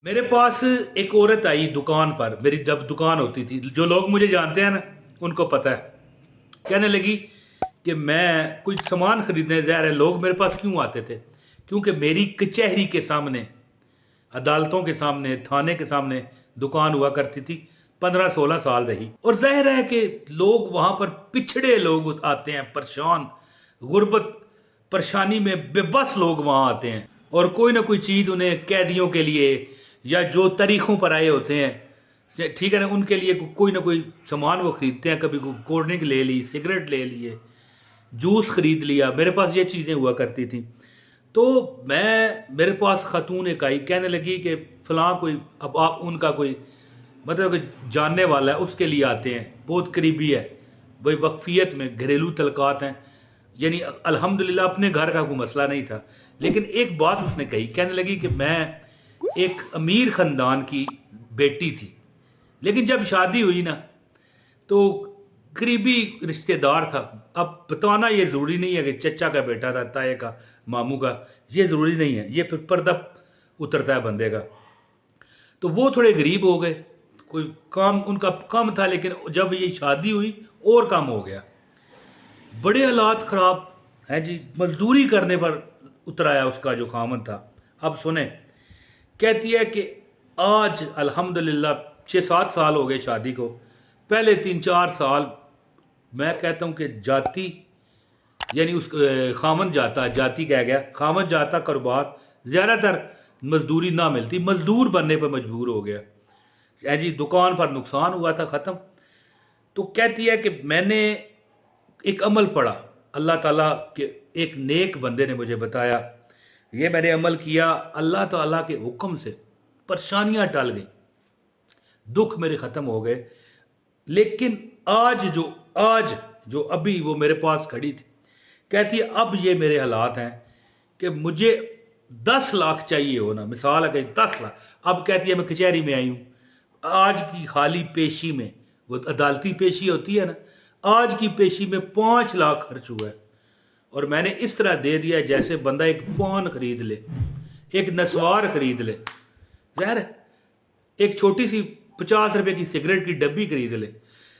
मेरे पास एक औरत आई दुकान पर, मेरी जब दुकान होती थी, जो लोग मुझे जानते हैं ना उनको पता है। कहने लगी कि मैं कुछ सामान खरीदने जा रहे, लोग मेरे पास क्यों आते थे? क्योंकि मेरी कचहरी के सामने, अदालतों के सामने, थाने के सामने दुकान हुआ करती थी। 15-16 साल रही, और जाहिर है कि लोग वहां पर, पिछड़े लोग आते हैं, परेशान, गुर्बत परेशानी में बेबस लोग वहां आते हैं, और कोई ना कोई चीज उन्हें, कैदियों के लिए या जो तारीखों पर आए होते हैं, ठीक है ना, उनके लिए कोई ना कोई सामान वो खरीदते हैं। कभी कोल्ड ड्रिंक ले ली, सिगरेट ले लिए, जूस खरीद लिया, मेरे पास ये चीज़ें हुआ करती थी। तो मेरे पास खातून एक आई, कहने लगी कि फलां कोई, अब आप उनका कोई मतलब कि जानने वाला है, उसके लिए आते हैं, बहुत करीबी है, वही वक्फियत में घरेलू तलकात हैं। यानी अल्हम्दुलिल्लाह अपने घर का कोई मसला नहीं था, लेकिन एक बात उसने कही, कहने लगी कि मैं एक अमीर ख़ानदान की बेटी थी, लेकिन जब शादी हुई ना, तो करीबी रिश्तेदार था। अब बताना ये ज़रूरी नहीं है कि चचा का बेटा था, ताए का, मामू का, ये ज़रूरी नहीं है, ये फिर पर्दा उतरता है बंदे का। तो वो थोड़े गरीब हो गए, कोई काम उनका कम था, लेकिन जब ये शादी हुई और कम हो गया, बड़े हालात ख़राब हैं जी। मजदूरी करने पर उतराया उसका जो खामन था। अब सुने, कहती है कि आज अल्हम्दुलिल्लाह 6-7 साल हो गए शादी को, पहले 3-4 साल मैं कहता हूँ कि जाती, यानी उस खामन जाता, जाती कह गया, खामन जाता कारोबार, ज़्यादातर मजदूरी ना मिलती, मजदूर बनने पर मजबूर हो गया है जी। दुकान पर नुकसान हुआ था, ख़त्म। तो कहती है कि मैंने एक अमल पढ़ा, अल्लाह ताला के एक नेक बंदे ने मुझे बताया, ये मैंने अमल किया, अल्लाह ताला के हुक्म से परेशानियां टल गई, दुख मेरे ख़त्म हो गए। लेकिन आज जो अभी वो मेरे पास खड़ी थी, कहती है अब ये मेरे हालात हैं कि मुझे 10 लाख चाहिए होना, मिसाल है कि 10 लाख। अब कहती है मैं कचहरी में आई हूँ, आज की खाली पेशी में, वो अदालती पेशी होती है ना, आज की पेशी में 5 लाख खर्च हुआ है, और मैंने इस तरह दे दिया जैसे बंदा एक पान खरीद ले, एक नस्वार खरीद ले, जहर, एक छोटी सी 50 रुपए की सिगरेट की डब्बी खरीद ले।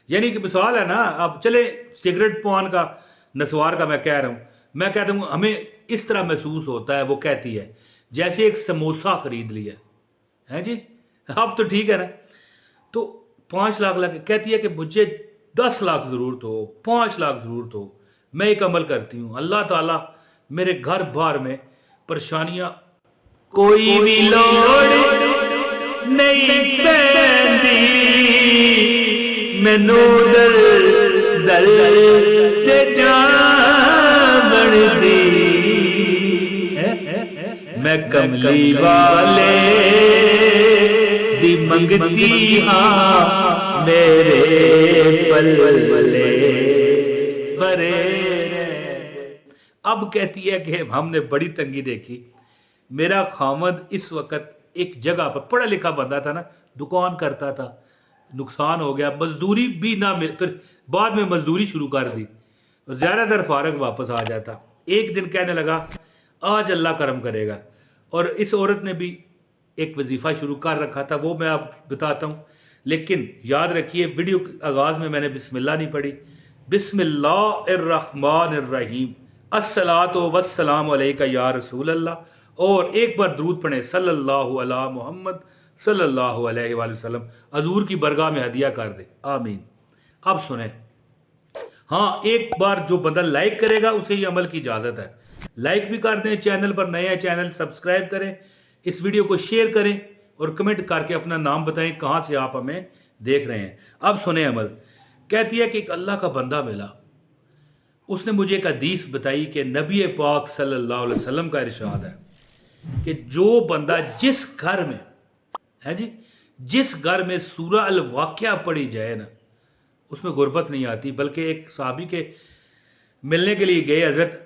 यानी कि मिसाल है ना, अब चले सिगरेट पान का, नस्वार का मैं कह रहा हूँ, मैं कहता हूँ हमें इस तरह महसूस होता है, वो कहती है जैसे एक समोसा खरीद लिया है जी। अब तो ठीक है ना। तो 5 लाख लगे, कहती है कि मुझे 10 लाख जरूरत हो, 5 लाख जरूरत हो, मैं एक अमल करती हूँ, अल्लाह ताला मेरे घर बार में परेशानियां, कोई भी लोड़ नहीं पैंदी, मैनू दर दर ते जा बनदी, मैं कमली वाले दी मंगती हाँ, मेरे पल्ले बरे। अब कहती है कि हमने बड़ी तंगी देखी, मेरा खामद इस वक्त एक जगह पर, पढ़ा लिखा बंदा था ना, दुकान करता था, नुकसान हो गया, मजदूरी भी ना मिल, फिर बाद में मजदूरी शुरू कर दी, ज़्यादातर फारग वापस आ जाता। एक दिन कहने लगा आज अल्लाह करम करेगा, और इस औरत ने भी एक वजीफ़ा शुरू कर रखा था, वो मैं आप बताता हूँ। लेकिन याद रखिए, वीडियो के आगाज़ में मैंने बिस्मिल्लाह नहीं पढ़ी, बिस्मिल्लाहिर्रहमानिर्रहीम, अस्सलातु वस्सलामु अलैका या रसूल अल्लाह, और एक बार दरूद पढ़े सल्लल्लाहु अला मोहम्मद सल्लल्लाहु अलैहि वसल्लम, हजूर की बरगाह में हदिया कर दे, आमीन। अब सुने, हाँ, एक बार जो बंदा लाइक करेगा उसे ही अमल की इजाजत है। लाइक भी कर दें, चैनल पर नए हैं चैनल सब्सक्राइब करें, इस वीडियो को शेयर करें, और कमेंट करके अपना नाम बताएं कहां से आप हमें देख रहे हैं। अब सुने अमल, कहती है कि एक अल्लाह का बंदा मिला, उसने मुझे एक हदीस बताई कि नबी पाक सल्लल्लाहु अलैहि वसल्लम का इरशाद है कि जो बंदा जिस घर में है जी, जिस घर में सूरह अल वाक़िया पढ़ी जाए ना, उसमें गुर्बत नहीं आती। बल्कि एक साहबी के मिलने के लिए गए हजरत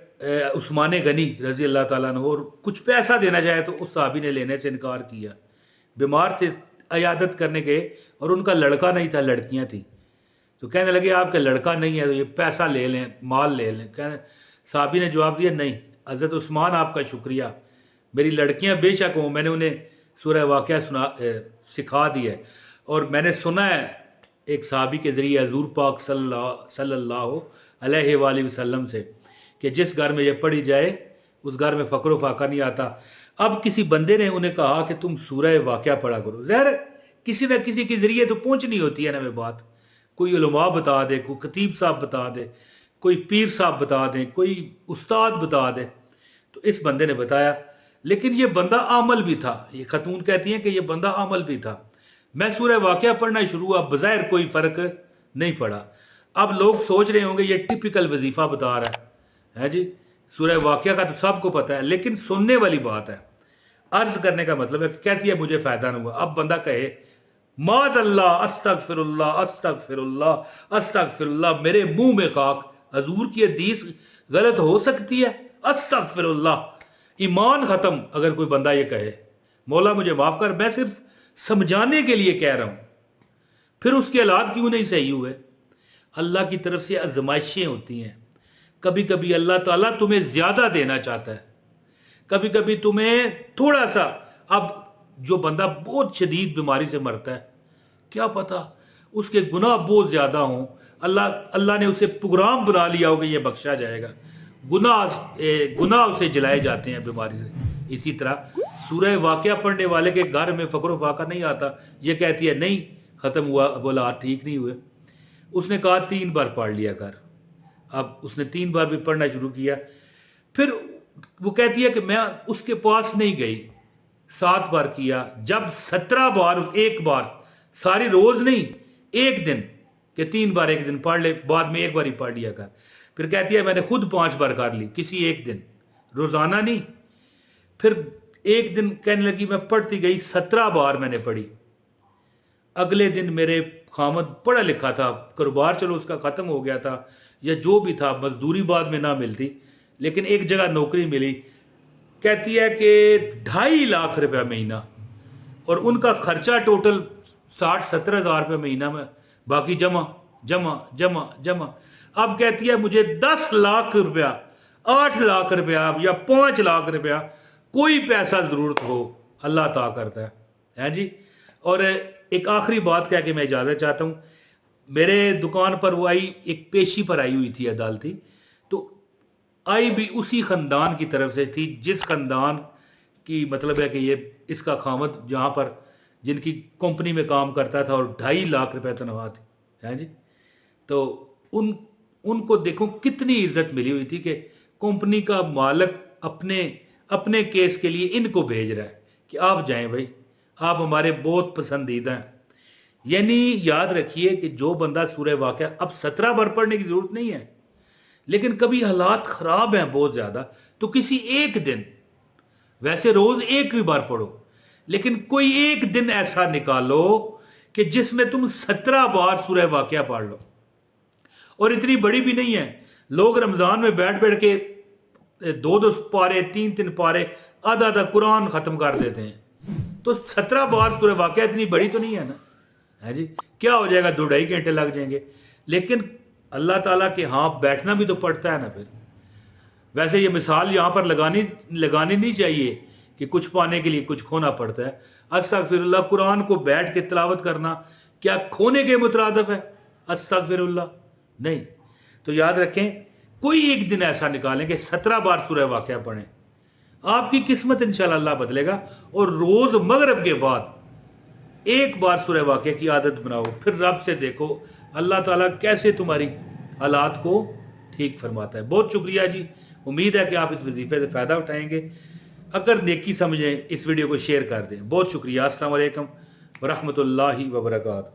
उस्मान गनी रजी अल्लाह ताला अन्हु, और कुछ पैसा देना चाहे तो उस साहबी ने लेने से इनकार किया। बीमार थे, अयादत करने गए, और उनका लड़का नहीं था, लड़कियां थी। तो कहने लगे आपका लड़का नहीं है तो ये पैसा ले लें, माल ले लें। कहने साहबी ने जवाब दिया नहीं हजरत उस्मान आपका शुक्रिया, मेरी लड़कियां बेशक हों, मैंने उन्हें सूरह वाक़या सिखा दी है। और मैंने सुना है एक सहाबी के ज़रिए हज़ूर पाक सल्लल्लाहु अलैहि वसल्लम से कि जिस घर में ये पढ़ी जाए उस घर में फ़क्र फाका नहीं आता। अब किसी बंदे ने उन्हें कहा कि तुम सूरह वाक़या पढ़ा करो। ज़ाहिर किसी न किसी के ज़रिए तो पहुँचनी होती है ना हमें बात। कोई उलमा बता दे, कोई खतीब साहब बता दे, कोई पीर साहब बता दें, कोई उस्ताद बता दे। तो इस बंदे ने बताया, लेकिन ये बंदा आमल भी था। ये खतून कहती हैं कि ये बंदा आमल भी था। मैं सूरह वाक़या पढ़ना शुरू हुआ, बज़ाहिर कोई फ़र्क नहीं पड़ा। अब लोग सोच रहे होंगे ये टिपिकल वजीफ़ा बता रहा है जी। सूरह वाक़या का तो सबको पता है, लेकिन सुनने वाली बात है। अर्ज करने का मतलब है, कहती है मुझे फ़ायदा नहीं हुआ। अब बंदा कहे माज़अल्लाह, अस्तगफिरुल्लाह, अस्तगफिरुल्लाह, अस्तगफिरुल्लाह, मेरे मुंह में खाक, हजूर की हदीस गलत हो सकती है? अस्तगफिरुल्लाह, ईमान खत्म। अगर कोई बंदा ये कहे मौला मुझे माफ कर, मैं सिर्फ समझाने के लिए कह रहा हूं, फिर उसके हालात क्यों नहीं सही हुए? अल्लाह की तरफ से आजमाइशें होती हैं। कभी कभी अल्लाह ताला तुम्हें ज्यादा देना चाहता है, कभी कभी तुम्हें थोड़ा सा। अब जो बंदा बहुत शदीद बीमारी से मरता है, क्या पता उसके गुनाह बहुत ज्यादा हों, अल्लाह ने उसे प्रोग्राम बना लिया होगा ये बख्शा जाएगा। गुनाह उसे जलाए जाते हैं बीमारी से। इसी तरह सूरह वाक़या पढ़ने वाले के घर में फ़क्र फाका नहीं आता। ये कहती है नहीं ख़त्म हुआ, बोला ठीक नहीं हुए। उसने कहा 3 बार पढ़ लिया कर। अब उसने 3 बार भी पढ़ना शुरू किया। फिर वो कहती है कि मैं उसके पास नहीं गई, 7 बार किया। जब 17 बार, एक बार, सारी रोज नहीं, एक दिन के 3 बार एक दिन पढ़ ले, बाद में एक बार ही पढ़ लिया कर। फिर कहती है मैंने खुद 5 बार कर ली, किसी एक दिन, रोजाना नहीं। फिर एक दिन कहने लगी मैं पढ़ती गई, 17 बार मैंने पढ़ी। अगले दिन मेरे खामद पढ़ा लिखा था, कारोबार चलो उसका खत्म हो गया था या जो भी था, मजदूरी बाद में ना मिलती, लेकिन एक जगह नौकरी मिली। कहती है कि 2.5 लाख रुपया महीना, और उनका खर्चा टोटल 60-70 हज़ार रुपये महीना में, बाकी जमा जमा जमा जमा। अब कहती है मुझे 10 लाख रुपया, 8 लाख रुपया या 5 लाख रुपया, कोई पैसा जरूरत हो अल्लाह अता करता है जी। और एक आखिरी बात कह के मैं इजाजत चाहता हूँ। मेरे दुकान पर वो आई, एक पेशी पर आई हुई थी अदालती, तो आई भी उसी खानदान की तरफ से थी जिस खानदान की मतलब है कि ये इसका खामद जहाँ पर जिनकी कंपनी में काम करता था, और 2.5 लाख रुपए तनख्वाह थी, है जी। तो उनको देखो कितनी इज्जत मिली हुई थी कि कंपनी का मालिक अपने केस के लिए इनको भेज रहा है कि आप जाएं भाई, आप हमारे बहुत पसंदीदा हैं। यानी याद रखिए कि जो बंदा सूरह वाक़या, अब 17 बार पढ़ने की जरूरत नहीं है, लेकिन कभी हालात खराब हैं बहुत ज्यादा, तो किसी एक दिन, वैसे रोज एक भी बार पढ़ो, लेकिन कोई एक दिन ऐसा निकालो कि जिसमें तुम 17 बार सूरह वाक़या पढ़ लो। और इतनी बड़ी भी नहीं है। लोग रमजान में बैठ बैठ के 2-2 पारे, 3-3 पारे, आधा कुरान खत्म कर देते हैं। तो 17 बार सूरह वाक़या इतनी बड़ी तो नहीं है ना, है जी। क्या हो जाएगा, 2-2.5 घंटे लग जाएंगे। लेकिन अल्लाह ताला के हाँ बैठना भी तो पड़ता है ना। फिर वैसे ये मिसाल यहाँ पर लगानी नहीं चाहिए कि कुछ पाने के लिए कुछ खोना पड़ता है। अस्तगफिरुल्लाह, कुरान को बैठ के तिलावत करना क्या खोने के मुतरादिफ है? अस्तगफिरुल्लाह नहीं। तो याद रखें, कोई एक दिन ऐसा निकालें कि 17 बार सूरह वाक़या पढ़ें, आपकी किस्मत इंशाअल्लाह अल्लाह बदलेगा। और रोज मगरिब के बाद एक बार सूरह वाक़या की आदत बनाओ, फिर रब से देखो अल्लाह ताला कैसे तुम्हारी हालात को ठीक फरमाता है। बहुत शुक्रिया जी, उम्मीद है कि आप इस वजीफे से फ़ायदा उठाएंगे। अगर नेकी समझें इस वीडियो को शेयर कर दें। बहुत शुक्रिया। अस्सलाम वालेकुम व रहमतुल्लाहि व बरकातहू।